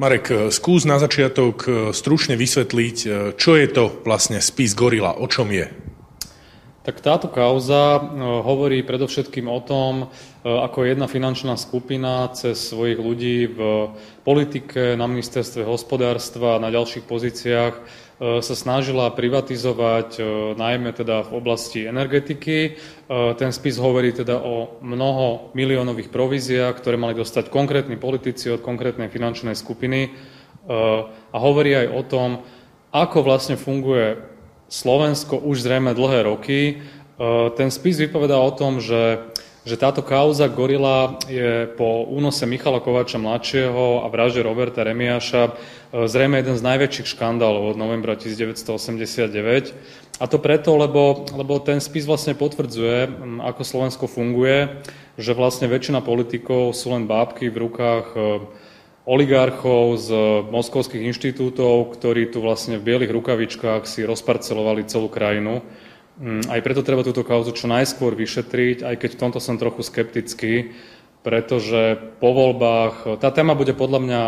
Marek, skús na začiatok stručne vysvetliť, čo je to vlastne spis Gorila, o čom je? Tak táto kauza hovorí predovšetkým o tom, ako jedna finančná skupina cez svojich ľudí v politike, na ministerstve hospodárstva a na ďalších pozíciách sa snažila privatizovať najmä teda v oblasti energetiky. Ten spis hovorí teda o mnoho miliónových províziách, ktoré mali dostať konkrétni politici od konkrétnej finančnej skupiny a hovorí aj o tom, ako vlastne funguje Slovensko už zrejme dlhé roky. Ten spis vypovedá o tom, že táto kauza Gorila je po únose Michala Kováča mladšieho a vražde Roberta Remiáša zrejme jeden z najväčších škandálov od novembra 1989. A to preto, lebo ten spis vlastne potvrdzuje, ako Slovensko funguje, že vlastne väčšina politikov sú len bábky v rukách oligarchov z moskovských inštitútov, ktorí tu vlastne v bielých rukavičkách si rozparcelovali celú krajinu. Aj preto treba túto kauzu čo najskôr vyšetriť, aj keď v tomto som trochu skeptický, pretože po voľbách, tá téma bude podľa mňa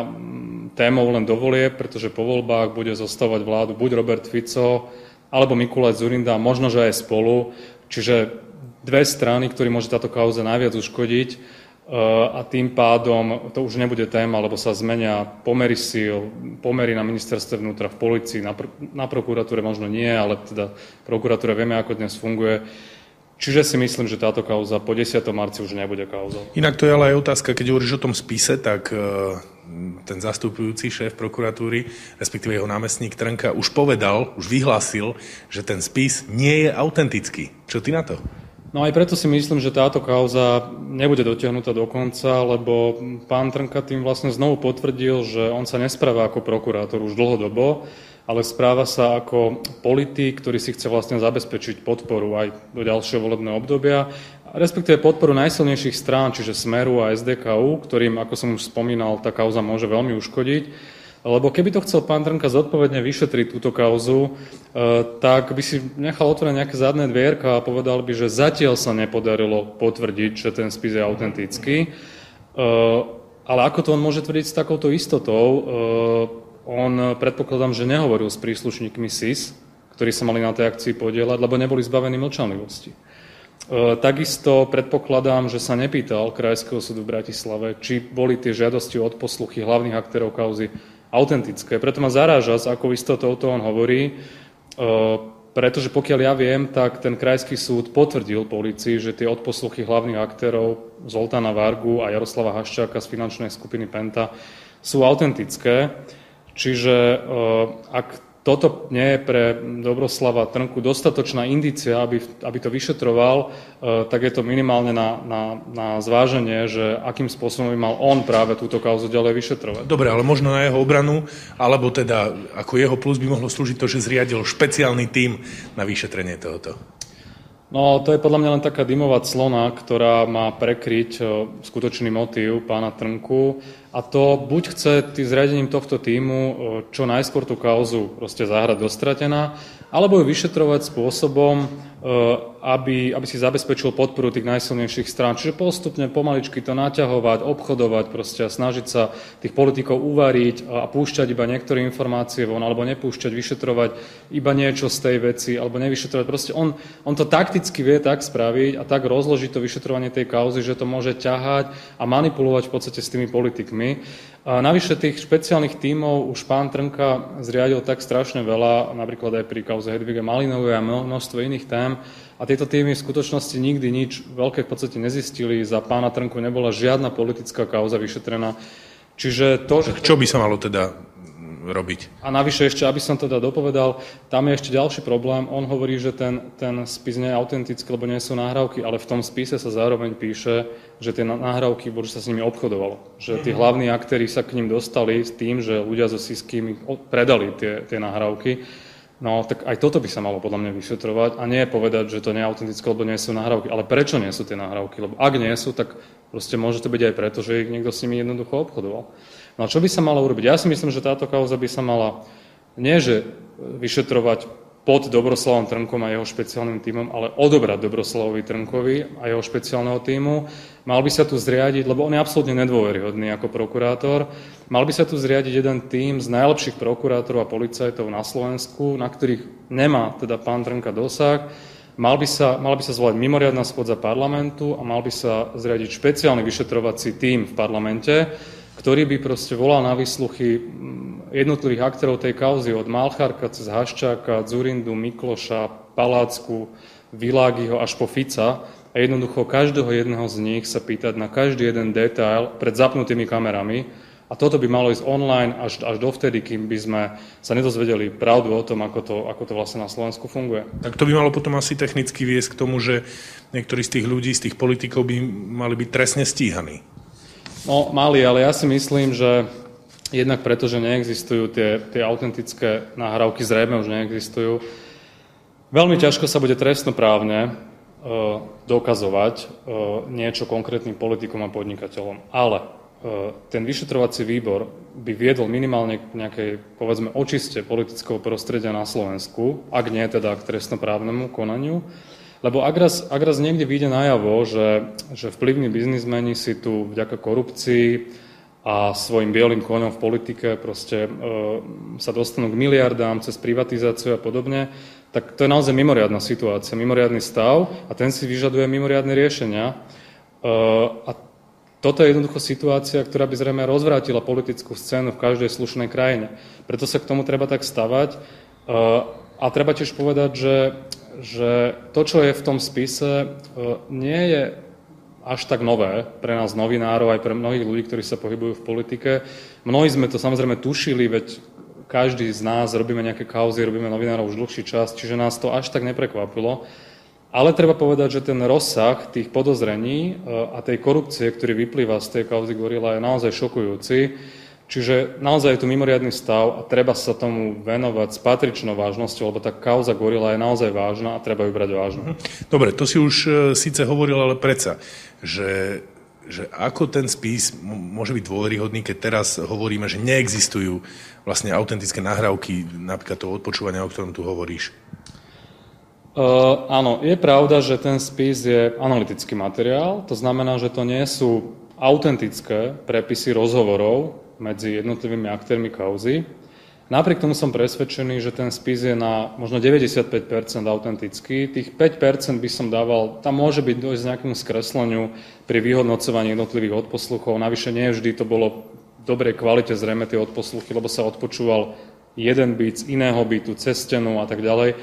témou len do volieb, pretože po voľbách bude zostavovať vládu buď Robert Fico, alebo Mikuláš Dzurinda, možno, že aj spolu. Čiže dve strany, ktorým môže táto kauza najviac uškodiť, a tým pádom to už nebude téma, lebo sa zmenia pomery síl, pomery na ministerstve vnútra, v polícii, na prokuratúre možno nie, ale teda prokuratúra vieme, ako dnes funguje. Čiže si myslím, že táto kauza po 10. marci už nebude kauzou. Inak to je ale aj otázka, keď hovoríš o tom spise, tak ten zastupujúci šéf prokuratúry, respektíve jeho námestník Trnka, už povedal, už vyhlásil, že ten spis nie je autentický. Čo ty na to? No aj preto si myslím, že táto kauza nebude dotiahnutá do konca, lebo pán Trnka tým vlastne znovu potvrdil, že on sa nespráva ako prokurátor už dlhodobo, ale správa sa ako politik, ktorý si chce vlastne zabezpečiť podporu aj do ďalšieho volebného obdobia, respektíve podporu najsilnejších strán, čiže Smeru a SDKU, ktorým, ako som už spomínal, tá kauza môže veľmi uškodiť. Lebo keby to chcel pán Trnka zodpovedne vyšetriť túto kauzu, tak by si nechal otvoriť nejaké zadné dvierka a povedal by, že zatiaľ sa nepodarilo potvrdiť, že ten spis je autentický. Ale ako to on môže tvrdiť s takouto istotou? On, predpokladám, že nehovoril s príslušníkmi SIS, ktorí sa mali na tej akcii podieľať, lebo neboli zbavení mlčanlivosti. Takisto predpokladám, že sa nepýtal Krajského súdu v Bratislave, či boli tie žiadosti o odposluchy hlavných aktérov kauzy autentické. Preto ma zaráža, s akou istotou to on hovorí, pretože pokiaľ ja viem, tak ten Krajský súd potvrdil polícii, že tie odposluchy hlavných aktérov Zoltána Vargu a Jaroslava Haščáka z finančnej skupiny Penta sú autentické. Čiže ak toto nie je pre Dobroslava Trnku dostatočná indícia, aby to vyšetroval, tak je to minimálne na zváženie, že akým spôsobom by mal on práve túto kauzu ďalej vyšetrovať. Dobre, ale možno na jeho obranu, alebo teda ako jeho plus by mohlo slúžiť to, že zriadil špeciálny tím na vyšetrenie tohoto. No, to je podľa mňa len taká dymová clona, ktorá má prekryť skutočný motív pána Trnku. A to buď chce zriadením tohto tímu čo najskôr tú kauzu proste zahrať dostratená, alebo ju vyšetrovať spôsobom, aby si zabezpečil podporu tých najsilnejších strán. Čiže postupne, pomaličky to naťahovať, obchodovať proste a snažiť sa tých politikov uvariť a púšťať iba niektoré informácie von, alebo nepúšťať, vyšetrovať iba niečo z tej veci, alebo nevyšetrovať. Proste on to takticky vie tak spraviť a tak rozložiť to vyšetrovanie tej kauzy, že to môže ťahať a manipulovať v podstate s tými politikmi. A navyše tých špeciálnych tímov už pán Trnka zriadil tak strašne veľa, napríklad aj pri kauze Hedvige Malinovej a množstvo iných tém. A tieto tímy v skutočnosti nikdy nič veľké v podstate nezistili. Za pána Trnku nebola žiadna politická kauza vyšetrená. Čiže to, že... Čo by sa malo teda robiť? A navyše ešte, aby som teda dopovedal, tam je ešte ďalší problém. On hovorí, že ten spis nie je autentický, lebo nie sú nahrávky, ale v tom spise sa zároveň píše, že tie nahrávky, že sa s nimi obchodovalo. Že tí hlavní aktéri sa k ním dostali s tým, že ľudia zo SIS-kými predali tie nahrávky. No, tak aj toto by sa malo podľa mňa vyšetrovať a nie povedať, že to nie je autentické, lebo nie sú nahrávky. Ale prečo nie sú tie nahrávky? Lebo ak nie sú, tak proste môže to byť aj preto, že ich niekto s nimi jednoducho obchodoval. No a čo by sa malo urobiť? Ja si myslím, že táto kauza by sa mala nie že vyšetrovať pod Dobroslavom Trnkom a jeho špeciálnym tímom, ale odobrať Dobroslavovi Trnkovi a jeho špeciálneho tímu. Mal by sa tu zriadiť, lebo on je absolútne nedôveryhodný ako prokurátor, mal by sa tu zriadiť jeden tím z najlepších prokurátorov a policajtov na Slovensku, na ktorých nemá teda pán Trnka dosah. Mal by sa zvolať mimoriadna schôdza parlamentu a mal by sa zriadiť špeciálny vyšetrovací tím v parlamente, ktorý by proste volal na výsluchy jednotlivých aktérov tej kauzy od Malchárka cez Haščáka, Dzurindu, Mikloša, Palácku, Világiho až po Fica a jednoducho každého jedného z nich sa pýtať na každý jeden detail pred zapnutými kamerami. A toto by malo ísť online až dovtedy, kým by sme sa nedozvedeli pravdu o tom, ako to vlastne na Slovensku funguje. Tak to by malo potom asi technicky viesť k tomu, že niektorí z tých ľudí, z tých politikov by mali byť trestne stíhaní. No, mali, ale ja si myslím, že jednak preto, že neexistujú tie autentické nahrávky, zrejme už neexistujú, veľmi ťažko sa bude trestnoprávne dokazovať niečo konkrétnym politikom a podnikateľom. Ale ten vyšetrovací výbor by viedol minimálne k nejakej, povedzme, očiste politického prostredia na Slovensku, ak nie teda k trestnoprávnemu konaniu. Lebo ak raz niekde vyjde najavo, že vplyvní biznismeni si tu vďaka korupcii a svojim bielým koňom v politike proste sa dostanú k miliardám cez privatizáciu a podobne, tak to je naozaj mimoriadna situácia, mimoriadny stav a ten si vyžaduje mimoriadne riešenia. A toto je jednoducho situácia, ktorá by zrejme rozvrátila politickú scénu v každej slušnej krajine. Preto sa k tomu treba tak stavať. A treba tiež povedať, že to, čo je v tom spise, nie je až tak nové pre nás novinárov, aj pre mnohých ľudí, ktorí sa pohybujú v politike. Mnohí sme to samozrejme tušili, veď každý z nás robíme nejaké kauzy, robíme novinárov už dlhší čas, čiže nás to až tak neprekvapilo. Ale treba povedať, že ten rozsah tých podozrení a tej korupcie, ktorý vyplýva z tej kauzy Gorila, je naozaj šokujúci. Čiže naozaj je tu mimoriadny stav a treba sa tomu venovať s patričnou vážnosťou, lebo tá kauza Gorila je naozaj vážna a treba ju brať vážne. Dobre, to si už síce hovoril, ale predsa, že ako ten spis môže byť dôveryhodný, keď teraz hovoríme, že neexistujú vlastne autentické nahrávky, napríklad toho odpočúvania, o ktorom tu hovoríš. Áno, je pravda, že ten spis je analytický materiál, to znamená, že to nie sú autentické prepisy rozhovorov medzi jednotlivými aktérmi kauzy. Napriek tomu som presvedčený, že ten spis je na možno 95% autentický. Tých 5% by som dával, tam môže byť dojsť k nejakému skresleniu pri vyhodnocovaní jednotlivých odposluchov. Navyše nie vždy to bolo v dobrej kvalite zrejme tie odposluchy, lebo sa odpočúval jeden byt z iného bytu, cez stenu a tak ďalej.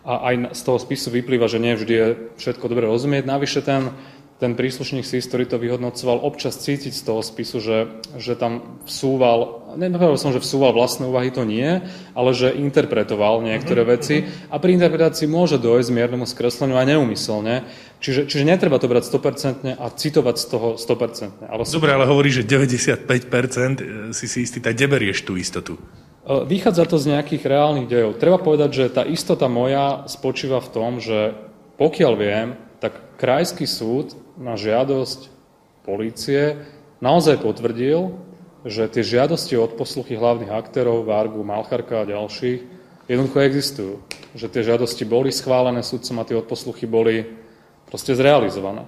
A aj z toho spisu vyplýva, že nie vždy je všetko dobre rozumieť. Navyše ten príslušník SIS, ktorý to vyhodnocoval, občas cítiť z toho spisu, že tam nepovedal som, že vsúval vlastné úvahy, to nie, ale že interpretoval niektoré veci a pri interpretácii môže dojsť miernemu skresleniu aj neúmyselne. Čiže netreba to brať 100% a citovať z toho 100%. Dobre, ale hovorí, že 95% si istý, tak kde berieš tú istotu? Vychádza to z nejakých reálnych dejov. Treba povedať, že tá istota moja spočíva v tom, že pokiaľ viem, tak krajský súd na žiadosť polície naozaj potvrdil, že tie žiadosti o odposluchy hlavných aktérov, Vargu, Malchárka a ďalších jednoducho existujú. Že tie žiadosti boli schválené sudcom a tie odposluchy boli proste zrealizované.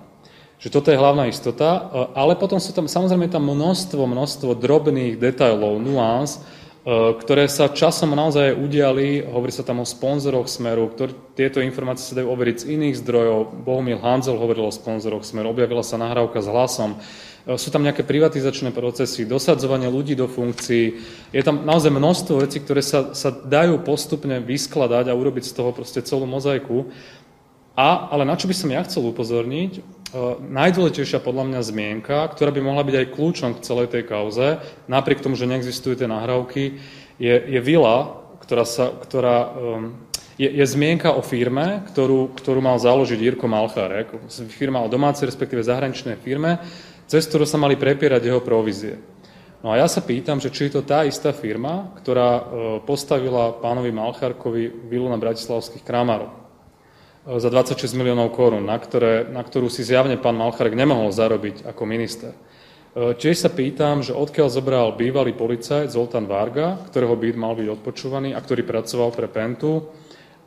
Že toto je hlavná istota, ale potom sú tam samozrejme množstvo drobných detailov, nuans, ktoré sa časom naozaj udiali, hovorí sa tam o sponzoroch Smeru, tieto informácie sa dajú overiť z iných zdrojov. Bohumil Hanzel hovoril o sponzoroch Smeru, objavila sa nahrávka s Hlasom. Sú tam nejaké privatizačné procesy, dosadzovanie ľudí do funkcií. Je tam naozaj množstvo vecí, ktoré sa dajú postupne vyskladať a urobiť z toho proste celú mozaiku. Ale na čo by som ja chcel upozorniť, najdôležitejšia podľa mňa zmienka, ktorá by mohla byť aj kľúčom k celej tej kauze, napriek tomu, že neexistujú tie nahrávky, je vila, ktorá je zmienka o firme, ktorú mal založiť Jirko Malchárek. Firma o domácej, respektíve zahraničnej firme, cez ktorú sa mali prepierať jeho provízie. No a ja sa pýtam, že či je to tá istá firma, ktorá postavila pánovi Malchárkovi vilu na bratislavských Kramároch za 26 miliónov korún, na ktorú si zjavne pán Malchárek nemohol zarobiť ako minister. Tiež sa pýtam, že odkiaľ zobral bývalý policajt Zoltán Varga, ktorého byt mal byť odpočúvaný a ktorý pracoval pre Pentu,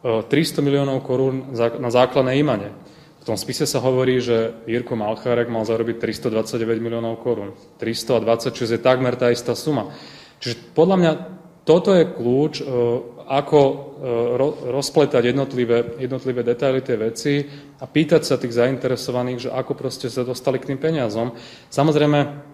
300 miliónov korún na základné imanie. V tom spise sa hovorí, že Jirko Malchárek mal zarobiť 329 miliónov korún. 326 je takmer tá istá suma. Čiže podľa mňa toto je kľúč, ako rozpletať jednotlivé detaily tej veci a pýtať sa tých zainteresovaných, že ako proste sa dostali k tým peniazom. Samozrejme,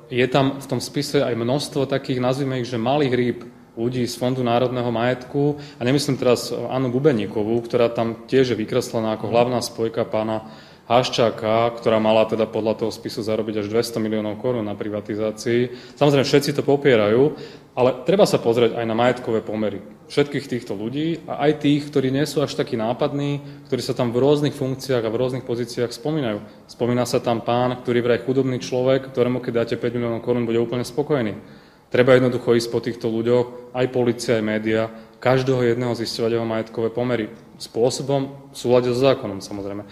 je tam v tom spise aj množstvo takých, nazvime ich, že malých rýb, ľudí z Fondu národného majetku, a nemyslím teraz Annu Bubeníkovú, ktorá tam tiež je vykreslená ako hlavná spojka pána Haščáka, ktorá mala teda podľa toho spisu zarobiť až 200 miliónov korún na privatizácii. Samozrejme, všetci to popierajú, ale treba sa pozrieť aj na majetkové pomery všetkých týchto ľudí a aj tých, ktorí nie sú až takí nápadní, ktorí sa tam v rôznych funkciách a v rôznych pozíciách spomínajú. Spomína sa tam pán, ktorý vraj chudobný človek, ktorému keď dáte 5 miliónov korún, bude úplne spokojný. Treba jednoducho ísť po týchto ľuďoch, aj polícia, aj média, každého jedného zisťovať jeho majetkové pomery. Spôsobom v súlade so zákonom, samozrejme.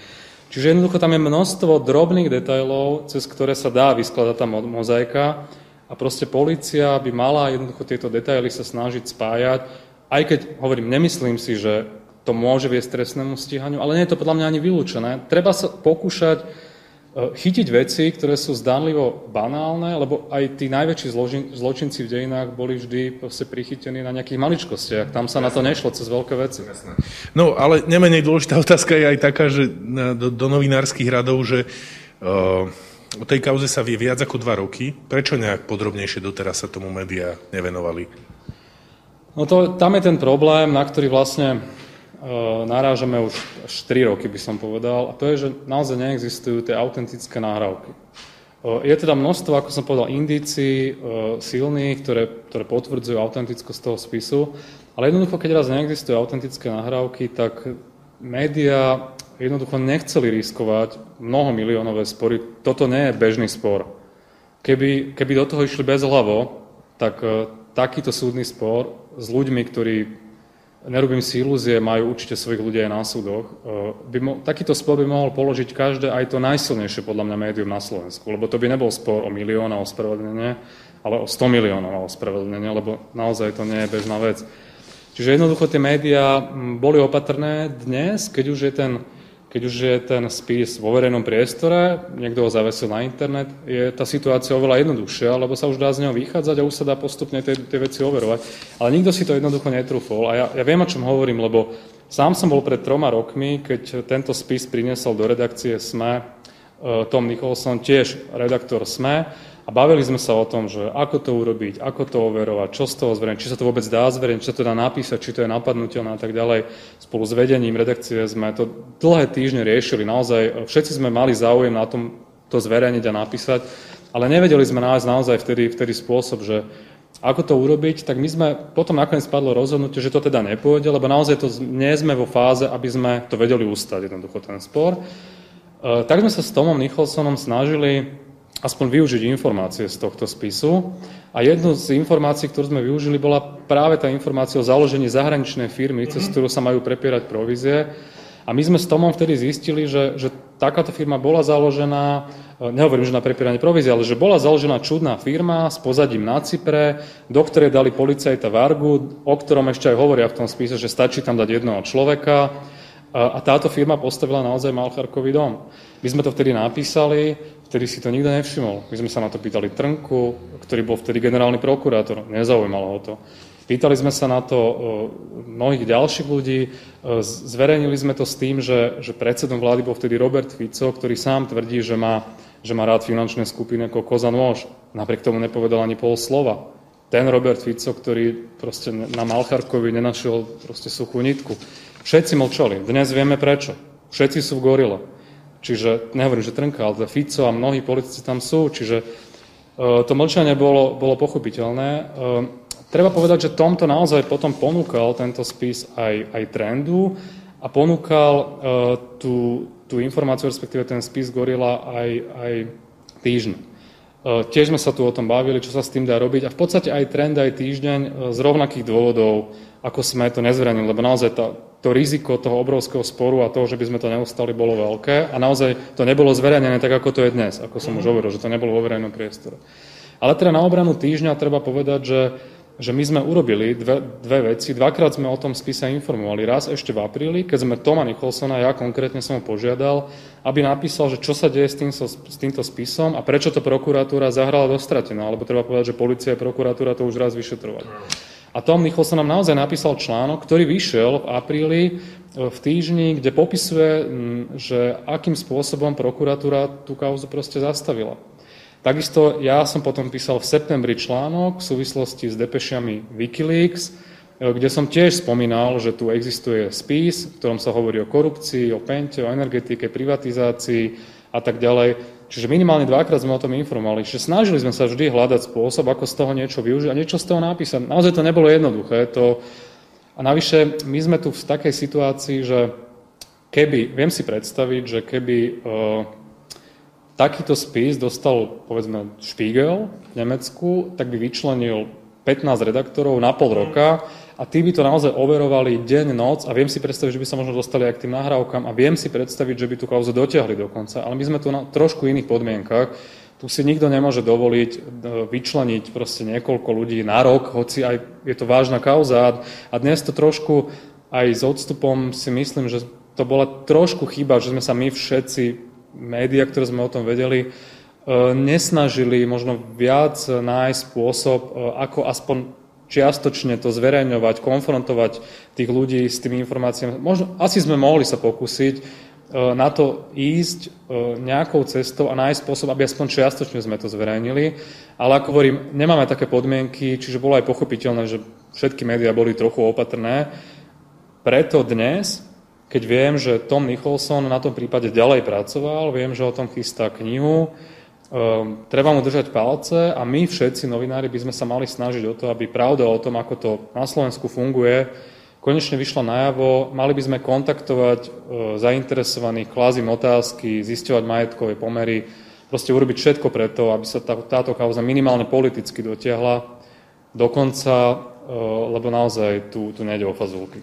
Čiže jednoducho tam je množstvo drobných detailov, cez ktoré sa dá vyskladať tá mozaika a proste polícia by mala jednoducho tieto detaily sa snažiť spájať, aj keď, hovorím, nemyslím si, že to môže viesť trestnému stíhaniu, ale nie je to podľa mňa ani vylúčené. Treba sa pokúšať chytiť veci, ktoré sú zdánlivo banálne, lebo aj tí najväčší zločinci v dejinách boli vždy prichytení na nejakých maličkostiach. Tam sa na to nešlo cez veľké veci. No, ale nemenej dôležitá otázka je aj taká, že do novinárskych radov, že o tej kauze sa vie viac ako 2 roky. Prečo nejak podrobnejšie doteraz sa tomu médiá nevenovali? No tam je ten problém, na ktorý vlastne narážame už až 3 roky, by som povedal, a to je, že naozaj neexistujú tie autentické nahrávky. Je teda množstvo, ako som povedal, indícií silných, ktoré potvrdzujú autentickosť toho spisu, ale jednoducho, keď raz neexistujú autentické nahrávky, tak médiá jednoducho nechceli riskovať mnohomiliónové spory. Toto nie je bežný spor. Keby do toho išli bezhlavo, tak takýto súdny spor s ľuďmi, ktorí, nerobím si ilúzie, majú určite svojich ľudí aj na súdoch, takýto spor by mohol položiť každé, aj to najsilnejšie podľa mňa médium na Slovensku, lebo to by nebol spor o milión a ospravedlnenie, ale o 100 miliónov a ospravedlnenie, lebo naozaj to nie je bežná vec. Čiže jednoducho tie médiá boli opatrné dnes, keď už je ten spis vo verejnom priestore, niekto ho zavesil na internet, je tá situácia oveľa jednoduchšia, lebo sa už dá z neho vychádzať a už sa dá postupne tie veci overovať. Ale nikto si to jednoducho netrúfol. A ja viem, o čom hovorím, lebo sám som bol pred 3 rokmi, keď tento spis priniesol do redakcie SME Tom Nicholson, tiež redaktor SME, a bavili sme sa o tom, že ako to urobiť, ako to overovať, čo z toho zverejniť, či sa to vôbec dá zverejniť, či sa to dá napísať, či to je napadnuteľné a tak ďalej. Spolu s vedením redakcie sme to dlhé týždne riešili. Naozaj všetci sme mali záujem na tom to zverejniť a napísať, ale nevedeli sme nájsť naozaj vtedy spôsob, že ako to urobiť, tak my sme potom nakoniec padlo rozhodnutie, že to teda nepôjde, lebo naozaj nie sme vo fáze, aby sme to vedeli ustať, jednoducho ten spor. Tak sme sa s Tomom Nicholsonom snažili aspoň využiť informácie z tohto spisu. A jednu z informácií, ktorú sme využili, bola práve tá informácia o založení zahraničnej firmy, cez ktorú sa majú prepierať provízie. A my sme s Tomom vtedy zistili, že takáto firma bola založená, nehovorím, že na prepieranie provízie, ale že bola založená čudná firma s pozadím na Cypre, do ktorej dali policajta Vargu, o ktorom ešte aj hovoria v tom spise, že stačí tam dať jedného človeka. A táto firma postavila naozaj Malchárkový dom. My sme to vtedy napísali, vtedy si to nikto nevšimol. My sme sa na to pýtali Trnku, ktorý bol vtedy generálny prokurátor, nezaujímalo ho to. Pýtali sme sa na to mnohých ďalších ľudí, zverejnili sme to s tým, že predsedom vlády bol vtedy Robert Fico, ktorý sám tvrdí, že má rád finančné skupiny ako koza nôž. Napriek tomu nepovedal ani pol slova. Ten Robert Fico, ktorý proste na Malchárkovi nenašiel proste suchú nitku. Všetci mlčali. Dnes vieme prečo. Všetci sú v gorile. Čiže, nehovorím, že Trnka, ale Fico a mnohí politici tam sú. Čiže to mlčanie bolo pochopiteľné. Treba povedať, že tomto naozaj potom ponúkal tento spis aj trendu a ponúkal tú informáciu, respektíve ten spis gorila aj týždňa. Tiež sme sa tu o tom bavili, čo sa s tým dá robiť a v podstate aj trend, aj týždeň z rovnakých dôvodov, ako sme to nezverejnili, lebo naozaj to riziko toho obrovského sporu a toho, že by sme to neustali, bolo veľké a naozaj to nebolo zverejnené tak, ako to je dnes, ako som už hovoril, že to nebolo vo verejnom priestore. Ale teda na obranu týždňa treba povedať, že že my sme urobili dve veci. Dvakrát sme o tom spise informovali. Raz ešte v apríli, keď sme Toma Nicholsona, ja konkrétne som ho požiadal, aby napísal, že čo sa deje s týmto spisom a prečo to prokuratúra zahrala dostratená. Alebo treba povedať, že polícia a prokuratúra to už raz vyšetrovali. A Tom Nicholson nám naozaj napísal článok, ktorý vyšiel v apríli v týždni, kde popisuje, že akým spôsobom prokuratúra tú kauzu proste zastavila. Takisto ja som potom písal v septembri článok v súvislosti s depešiami Wikileaks, kde som tiež spomínal, že tu existuje spis, v ktorom sa hovorí o korupcii, o pente, o energetike, privatizácii a tak ďalej. Čiže minimálne dvakrát sme o tom informovali. Čiže snažili sme sa vždy hľadať spôsob, ako z toho niečo využiť a niečo z toho napísať. Naozaj to nebolo jednoduché. A navyše my sme tu v takej situácii, že viem si predstaviť, že keby takýto spis dostal, povedzme, Spiegel v Nemecku, tak by vyčlenil 15 redaktorov na pol roka a tí by to naozaj overovali deň, noc a viem si predstaviť, že by sa možno dostali aj k tým nahrávkam a viem si predstaviť, že by tú kauzu dotiahli dokonca. Ale my sme tu na trošku iných podmienkach. Tu si nikto nemôže dovoliť vyčleniť proste niekoľko ľudí na rok, hoci aj je to vážna kauza. A dnes to trošku aj s odstupom si myslím, že to bola trošku chyba, že sme sa my všetci médiá, ktoré sme o tom vedeli, nesnažili možno viac nájsť spôsob, ako aspoň čiastočne to zverejňovať, konfrontovať tých ľudí s tými informáciami. Možno, asi sme mohli sa pokúsiť na to ísť nejakou cestou a nájsť spôsob, aby aspoň čiastočne sme to zverejnili. Ale ako hovorím, nemáme také podmienky, čiže bolo aj pochopiteľné, že všetky médiá boli trochu opatrné. Preto dnes, keď viem, že Tom Nicholson na tom prípade ďalej pracoval, viem, že o tom chystá knihu, treba mu držať palce a my všetci novinári by sme sa mali snažiť o to, aby pravda o tom, ako to na Slovensku funguje, konečne vyšla najavo. Mali by sme kontaktovať zainteresovaných, klásť im otázky, zisťovať majetkové pomery, proste urobiť všetko preto, aby sa táto kauza minimálne politicky dotiahla do konca, lebo naozaj tu nejde o fazulky.